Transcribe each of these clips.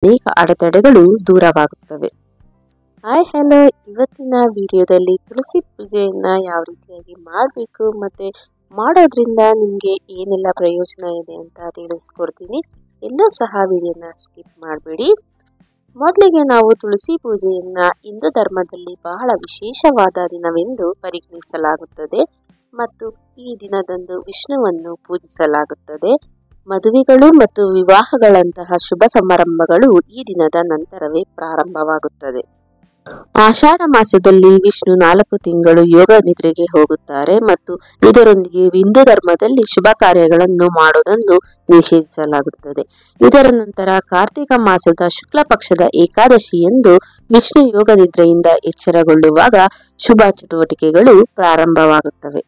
ಅನೇಕ ಅಡೆತಡೆಗಳು ದೂರವಾಗುತ್ತವೆ. ಹಾಯ್ ಹಲೋ, ಇವತ್ತಿನ ವಿಡಿಯೋದಲ್ಲಿ ತುಳಸಿ ಪೂಜೆಯನ್ನು ಯಾವ ರೀತಿಯಾಗಿ ಮಾಡಬೇಕು ಮತ್ತು ಮಾಡೋದ್ರಿಂದ ನಿಮಗೆ ಏನೆಲ್ಲ ಪ್ರಯೋಜನ ಇದೆ ಅಂತ ತಿಳಿಸ್ಕೊಡ್ತೀನಿ. ಎಲ್ಲೂ ಸಹ ವಿಡಿಯೋನ ಸ್ಕಿಪ್ ಮಾಡಬೇಡಿ. ಮೊದಲಿಗೆ ನಾವು ತುಳಸಿ ಪೂಜೆಯನ್ನು ಹಿಂದೂ ಧರ್ಮದಲ್ಲಿ ಬಹಳ ವಿಶೇಷವಾದ ದಿನವೆಂದು ಪರಿಗಣಿಸಲಾಗುತ್ತದೆ ಮತ್ತು ಈ ದಿನದಂದು ವಿಷ್ಣುವನ್ನು ಪೂಜಿಸಲಾಗುತ್ತದೆ. ಮದುವೆಗಳು ಮತ್ತು ವಿವಾಹಗಳಂತಹ ಶುಭ ಸಮಾರಂಭಗಳು ಈ ದಿನದ ನಂತರವೇ ಪ್ರಾರಂಭವಾಗುತ್ತದೆ. ಆಷಾಢ ಮಾಸದಲ್ಲಿ ವಿಷ್ಣು 4 ತಿಂಗಳು ಯೋಗ ನಿದ್ರೆಗೆ ಹೋಗುತ್ತಾರೆ ಮತ್ತು ಇದರೊಂದಿಗೆ ಹಿಂದೂ ಧರ್ಮದಲ್ಲಿ ಶುಭ ಕಾರ್ಯಗಳನ್ನು ಮಾಡುವುದನ್ನು ನಿಷೇಧಿಸಲಾಗುತ್ತದೆ. ಇದರ ನಂತರ ಕಾರ್ತಿಕ ಮಾಸದ ಶುಕ್ಲ ಪಕ್ಷದ ಏಕಾದಶಿ ಎಂದು ವಿಷ್ಣು ಯೋಗ ನಿದ್ರೆಯಿಂದ ಎಚ್ಚರಗೊಳ್ಳುವಾಗ ಶುಭ ಚಟುವಟಿಕೆಗಳು ಪ್ರಾರಂಭವಾಗುತ್ತವೆ.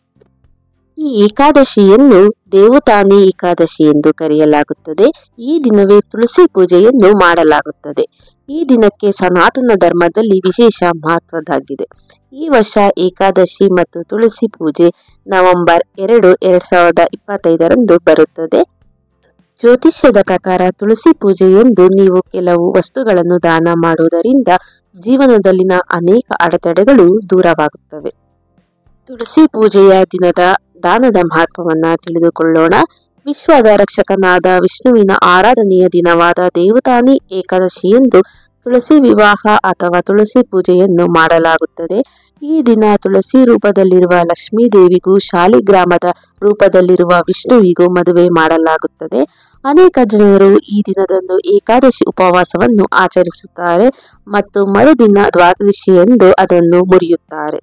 ಈ ಏಕಾದಶಿಯನ್ನು ದೇವತಾನಿ ಏಕಾದಶಿ ಎಂದು ಕರೆಯಲಾಗುತ್ತದೆ. ಈ ದಿನವೇ ತುಳಸಿ ಪೂಜೆಯನ್ನು ಮಾಡಲಾಗುತ್ತದೆ. ಈ ದಿನಕ್ಕೆ ಸನಾತನ ಧರ್ಮದಲ್ಲಿ ವಿಶೇಷ ಮಹತ್ವದಾಗಿದೆ. ಈ ವರ್ಷ ಏಕಾದಶಿ ಮತ್ತು ತುಳಸಿ ಪೂಜೆ ನವೆಂಬರ್ 2, 2025 ಬರುತ್ತದೆ. ಜ್ಯೋತಿಷ್ಯದ ಪ್ರಕಾರ ತುಳಸಿ ಪೂಜೆಯೆಂದು ನೀವು ಕೆಲವು ವಸ್ತುಗಳನ್ನು ದಾನ ಮಾಡುವುದರಿಂದ ಜೀವನದಲ್ಲಿನ ಅನೇಕ ಅಡೆತಡೆಗಳು ದೂರವಾಗುತ್ತವೆ. ತುಳಸಿ ಪೂಜೆಯ ದಿನದ ದಾನದ ಮಹತ್ವವನ್ನು ತಿಳಿದುಕೊಳ್ಳೋಣ. ವಿಶ್ವದ ರಕ್ಷಕನಾದ ವಿಷ್ಣುವಿನ ಆರಾಧನೆಯ ದಿನವಾದ ದೇವತಾನಿ ಏಕಾದಶಿಯಂದು ತುಳಸಿ ವಿವಾಹ ಅಥವಾ ತುಳಸಿ ಪೂಜೆಯನ್ನು ಮಾಡಲಾಗುತ್ತದೆ. ಈ ದಿನ ತುಳಸಿ ರೂಪದಲ್ಲಿರುವ ಲಕ್ಷ್ಮೀ ದೇವಿಗೂ ಶಾಲಿಗ್ರಾಮದ ರೂಪದಲ್ಲಿರುವ ವಿಷ್ಣುವಿಗೂ ಮದುವೆ ಮಾಡಲಾಗುತ್ತದೆ. ಅನೇಕ ಜನರು ಈ ದಿನದಂದು ಏಕಾದಶಿ ಉಪವಾಸವನ್ನು ಆಚರಿಸುತ್ತಾರೆ ಮತ್ತು ಮರುದಿನ ದ್ವಾದಶಿಯಂದು ಅದನ್ನು ಮುರಿಯುತ್ತಾರೆ.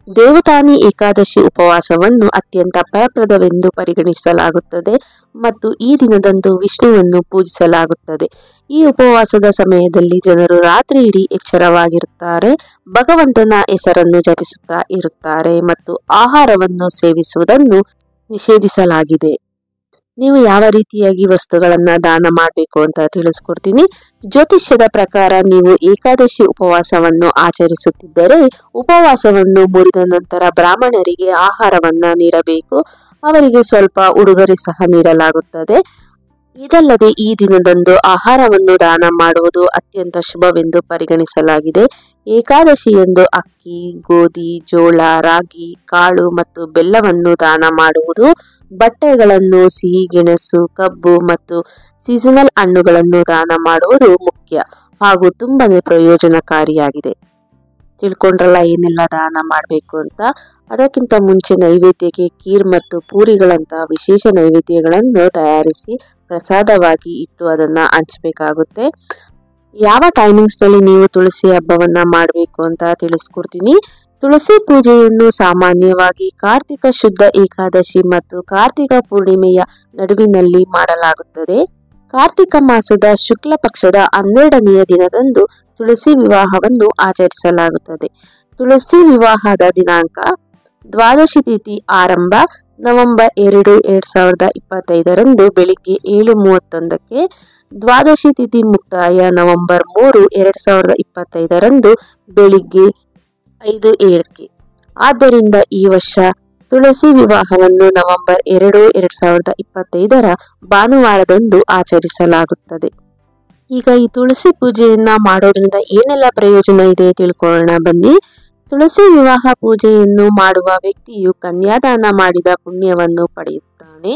ದೇವತಾನಿ ಏಕಾದಶಿ ಉಪವಾಸವನ್ನು ಅತ್ಯಂತ ಫಲಪ್ರದವೆಂದು ಪರಿಗಣಿಸಲಾಗುತ್ತದೆ ಮತ್ತು ಈ ದಿನದಂದು ವಿಷ್ಣುವನ್ನು ಪೂಜಿಸಲಾಗುತ್ತದೆ. ಈ ಉಪವಾಸದ ಸಮಯದಲ್ಲಿ ಜನರು ರಾತ್ರಿ ಇಡೀ ಎಚ್ಚರವಾಗಿರುತ್ತಾರೆ, ಭಗವಂತನ ಹೆಸರನ್ನು ಜಪಿಸುತ್ತಾ ಇರುತ್ತಾರೆ ಮತ್ತು ಆಹಾರವನ್ನು ಸೇವಿಸುವುದನ್ನು ನಿಷೇಧಿಸಲಾಗಿದೆ. ನೀವು ಯಾವ ರೀತಿಯಾಗಿ ವಸ್ತುಗಳನ್ನು ದಾನ ಮಾಡಬೇಕು ಅಂತ ತಿಳಿಸ್ಕೊಡ್ತೀನಿ. ಜ್ಯೋತಿಷ್ಯದ ಪ್ರಕಾರ ನೀವು ಏಕಾದಶಿ ಉಪವಾಸವನ್ನು ಆಚರಿಸುತ್ತಿದ್ದರೆ ಉಪವಾಸವನ್ನು ಮುರಿದ ನಂತರ ಬ್ರಾಹ್ಮಣರಿಗೆ ಆಹಾರವನ್ನು ನೀಡಬೇಕು. ಅವರಿಗೆ ಸ್ವಲ್ಪ ಉಡುಗೊರೆ ಸಹ ನೀಡಲಾಗುತ್ತದೆ. ಇದಲ್ಲದೆ ಈ ದಿನದಂದು ಆಹಾರವನ್ನು ದಾನ ಮಾಡುವುದು ಅತ್ಯಂತ ಶುಭವೆಂದು ಪರಿಗಣಿಸಲಾಗಿದೆ. ಏಕಾದಶಿಯಂದು ಅಕ್ಕಿ, ಗೋಧಿ, ಜೋಳ, ರಾಗಿ, ಕಾಳು ಮತ್ತು ಬೆಲ್ಲವನ್ನು ದಾನ ಮಾಡುವುದು, ಬಟ್ಟೆಗಳನ್ನು, ಸಿಹಿ ಗೆಣಸು, ಕಬ್ಬು ಮತ್ತು ಸೀಸನಲ್ ಹಣ್ಣುಗಳನ್ನು ದಾನ ಮಾಡುವುದು ಮುಖ್ಯ ಹಾಗೂ ತುಂಬಾನೇ ಪ್ರಯೋಜನಕಾರಿಯಾಗಿದೆ. ತಿಳ್ಕೊಂಡ್ರಲ್ಲ ಏನೆಲ್ಲ ದಾನ ಮಾಡಬೇಕು ಅಂತ. ಅದಕ್ಕಿಂತ ಮುಂಚೆ ನೈವೇದ್ಯಕ್ಕೆ ಖೀರ್ ಮತ್ತು ಪೂರಿಗಳಂತಹ ವಿಶೇಷ ನೈವೇದ್ಯಗಳನ್ನು ತಯಾರಿಸಿ ಪ್ರಸಾದವಾಗಿ ಇಟ್ಟು ಅದನ್ನು ಹಂಚಬೇಕಾಗುತ್ತೆ. ಯಾವ ಟೈಮಿಂಗ್ಸ್ನಲ್ಲಿ ನೀವು ತುಳಸಿ ಹಬ್ಬವನ್ನು ಮಾಡಬೇಕು ಅಂತ ತಿಳಿಸ್ಕೊಡ್ತೀನಿ. ತುಳಸಿ ಪೂಜೆಯನ್ನು ಸಾಮಾನ್ಯವಾಗಿ ಕಾರ್ತಿಕ ಶುದ್ಧ ಏಕಾದಶಿ ಮತ್ತು ಕಾರ್ತಿಕ ಪೂರ್ಣಿಮೆಯ ನಡುವಿನಲ್ಲಿ ಮಾಡಲಾಗುತ್ತದೆ. ಕಾರ್ತಿಕ ಮಾಸದ ಶುಕ್ಲ ಪಕ್ಷದ 12ನೆಯ ದಿನದಂದು ತುಳಸಿ ವಿವಾಹವನ್ನು ಆಚರಿಸಲಾಗುತ್ತದೆ. ತುಳಸಿ ವಿವಾಹದ ದಿನಾಂಕ, ದ್ವಾದಶಿ ತಿಥಿ ಆರಂಭ ನವೆಂಬರ್ 2, 2025 ಬೆಳಿಗ್ಗೆ 7:31, ದ್ವಾದಶಿ ತಿಥಿ ಮುಕ್ತಾಯ ನವೆಂಬರ್ 3, 2025 ಬೆಳಿಗ್ಗೆ 5:07. ಆದ್ದರಿಂದ ಈ ವರ್ಷ ತುಳಸಿ ವಿವಾಹವನ್ನು ನವೆಂಬರ್ 2, 2025 ಭಾನುವಾರದಂದು ಆಚರಿಸಲಾಗುತ್ತದೆ. ಈಗ ಈ ತುಳಸಿ ಪೂಜೆಯನ್ನ ಮಾಡೋದ್ರಿಂದ ಏನೆಲ್ಲ ಪ್ರಯೋಜನ ಇದೆ ತಿಳ್ಕೊಳ್ಳೋಣ ಬನ್ನಿ. ತುಳಸಿ ವಿವಾಹ ಪೂಜೆಯನ್ನು ಮಾಡುವ ವ್ಯಕ್ತಿಯು ಕನ್ಯಾದಾನ ಮಾಡಿದ ಪುಣ್ಯವನ್ನು ಪಡೆಯುತ್ತಾನೆ.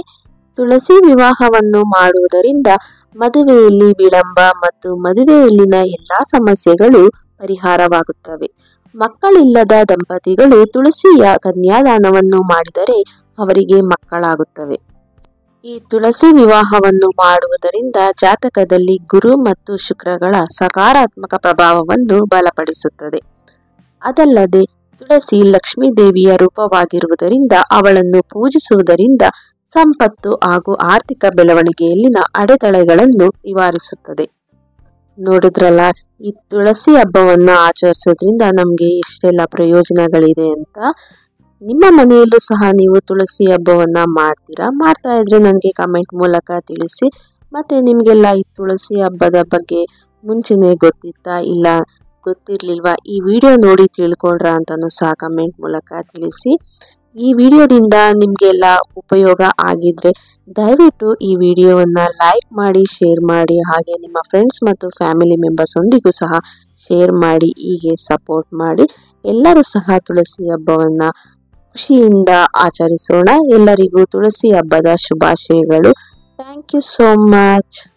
ತುಳಸಿ ವಿವಾಹವನ್ನು ಮಾಡುವುದರಿಂದ ಮದುವೆಯಲ್ಲಿ ವಿಳಂಬ ಮತ್ತು ಮದುವೆಯಲ್ಲಿನ ಎಲ್ಲಾ ಸಮಸ್ಯೆಗಳು ಪರಿಹಾರವಾಗುತ್ತವೆ. ಮಕ್ಕಳಿಲ್ಲದ ದಂಪತಿಗಳು ತುಳಸಿಯ ಕನ್ಯಾದಾನವನ್ನು ಮಾಡಿದರೆ ಅವರಿಗೆ ಮಕ್ಕಳಾಗುತ್ತವೆ. ಈ ತುಳಸಿ ವಿವಾಹವನ್ನು ಮಾಡುವುದರಿಂದ ಜಾತಕದಲ್ಲಿ ಗುರು ಮತ್ತು ಶುಕ್ರಗಳ ಸಕಾರಾತ್ಮಕ ಪ್ರಭಾವವನ್ನು ಬಲಪಡಿಸುತ್ತದೆ. ಅದಲ್ಲದೆ ತುಳಸಿ ಲಕ್ಷ್ಮೀ ದೇವಿಯ ರೂಪವಾಗಿರುವುದರಿಂದ ಅವಳನ್ನು ಪೂಜಿಸುವುದರಿಂದ ಸಂಪತ್ತು ಹಾಗೂ ಆರ್ಥಿಕ ಬೆಳವಣಿಗೆಯಲ್ಲಿನ ಅಡೆತಡೆಗಳನ್ನು ನಿವಾರಿಸುತ್ತದೆ. ನೋಡಿದ್ರಲ್ಲ, ಈ ತುಳಸಿ ಹಬ್ಬವನ್ನ ಆಚರಿಸೋದ್ರಿಂದ ನಮಗೆ ಎಷ್ಟೆಲ್ಲ ಪ್ರಯೋಜನಗಳಿದೆ ಅಂತ. ನಿಮ್ಮ ಮನೆಯಲ್ಲೂ ಸಹ ನೀವು ತುಳಸಿ ಹಬ್ಬವನ್ನ ಮಾಡ್ತಾ ಇದ್ರೆ ನನಗೆ ಕಮೆಂಟ್ ಮೂಲಕ ತಿಳಿಸಿ. ಮತ್ತೆ ನಿಮಗೆಲ್ಲ ಈ ತುಳಸಿ ಹಬ್ಬದ ಬಗ್ಗೆ ಮುಂಚೆನೆ ಗೊತ್ತಿತ್ತಾ, ಇಲ್ಲ ಗೊತ್ತಿರ್ಲಿಲ್ವಾ, ಈ ವಿಡಿಯೋ ನೋಡಿ ತಿಳ್ಕೊಂಡ್ರ ಅಂತಲೂ ಸಹ ಕಮೆಂಟ್ ಮೂಲಕ ತಿಳಿಸಿ. ಈ ವಿಡಿಯೋದಿಂದ ನಿಮಗೆಲ್ಲ ಉಪಯೋಗ ಆಗಿದ್ರೆ ದಯವಿಟ್ಟು ಈ ವಿಡಿಯೋವನ್ನು ಲೈಕ್ ಮಾಡಿ, ಶೇರ್ ಮಾಡಿ, ಹಾಗೆ ನಿಮ್ಮ ಫ್ರೆಂಡ್ಸ್ ಮತ್ತು ಫ್ಯಾಮಿಲಿ ಮೆಂಬರ್ಸ್ ಒಂದಿಗೂ ಸಹ ಶೇರ್ ಮಾಡಿ, ಹೀಗೆ ಸಪೋರ್ಟ್ ಮಾಡಿ. ಎಲ್ಲರೂ ಸಹ ತುಳಸಿ ಹಬ್ಬವನ್ನು ಖುಷಿಯಿಂದ ಆಚರಿಸೋಣ. ಎಲ್ಲರಿಗೂ ತುಳಸಿ ಹಬ್ಬದ ಶುಭಾಶಯಗಳು. Thank you so much.